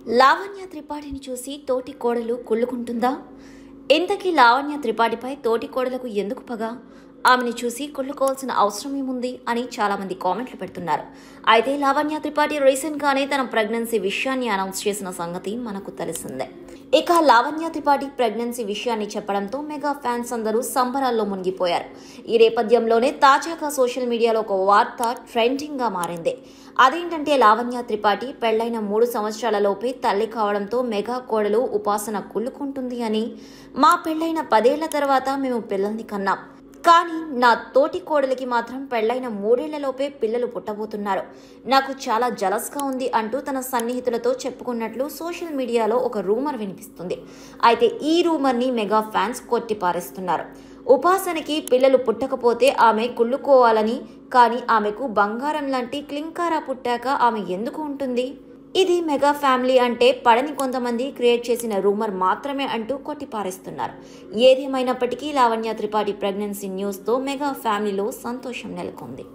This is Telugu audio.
లావణ్య త్రిపాఠిని చూసి తోటి కోడలు కుళ్ళుకుంటుందా? ఇంతకీ లావణ్య త్రిపాఠిపై తోటి కోడలకు ఎందుకు పగ? ఆమెను చూసి కుళ్ళుకోవాల్సిన అవసరం ఏముంది అని చాలా మంది కామెంట్లు పెడుతున్నారు. అయితే లావణ్య త్రిపాఠి రీసెంట్ గానే తన ప్రెగ్నెన్సీ విషయాన్ని అనౌన్స్ చేసిన సంగతి మనకు తెలిసిందే. ఇక లావణ్య త్రిపాఠి ప్రెగ్నెన్సీ విషయాన్ని చెప్పడంతో మెగా ఫ్యాన్స్ అందరూ సంబరాల్లో మునిగిపోయారు. ఈ నేపథ్యంలోనే తాజాగా సోషల్ మీడియాలో ఒక వార్త ట్రెండింగ్ గా మారింది. అదేంటంటే లావణ్య త్రిపాఠి పెళ్లైన 3 సంవత్సరాల లోపే తల్లి కావడంతో మెగా కోడలు ఉపాసన కుళ్ళుకుంటుంది అని, మా పెళ్లైన 10 ఏళ్ల తర్వాత మేము పిల్లల్ని కన్నాం, కానీ నా తోటి కోడలికి మాత్రం పెళ్లైన 3 ఏళ్లలోపే పిల్లలు పుట్టబోతున్నారు, నాకు చాలా జలస్గా ఉంది అంటూ తన సన్నిహితులతో చెప్పుకున్నట్లు సోషల్ మీడియాలో ఒక రూమర్ వినిపిస్తుంది. అయితే ఈ రూమర్ని మెగా ఫ్యాన్స్ కొట్టిపారేస్తున్నారు. ఉపాసనకి పిల్లలు పుట్టకపోతే ఆమె కుళ్ళుకోవాలని, కానీ ఆమెకు బంగారం లాంటి క్లింకారా పుట్టాక ఆమె ఎందుకు ఉంటుంది? ఇది మెగా ఫ్యామిలీ అంటే పడని కొంతమంది క్రియేట్ చేసిన రూమర్ మాత్రమే అంటూ కొట్టిపారేస్తున్నారు. ఏదేమైనప్పటికీ లావణ్య త్రిపాఠి ప్రెగ్నెన్సీ న్యూస్తో మెగా ఫ్యామిలీలో సంతోషం నెలకొంది.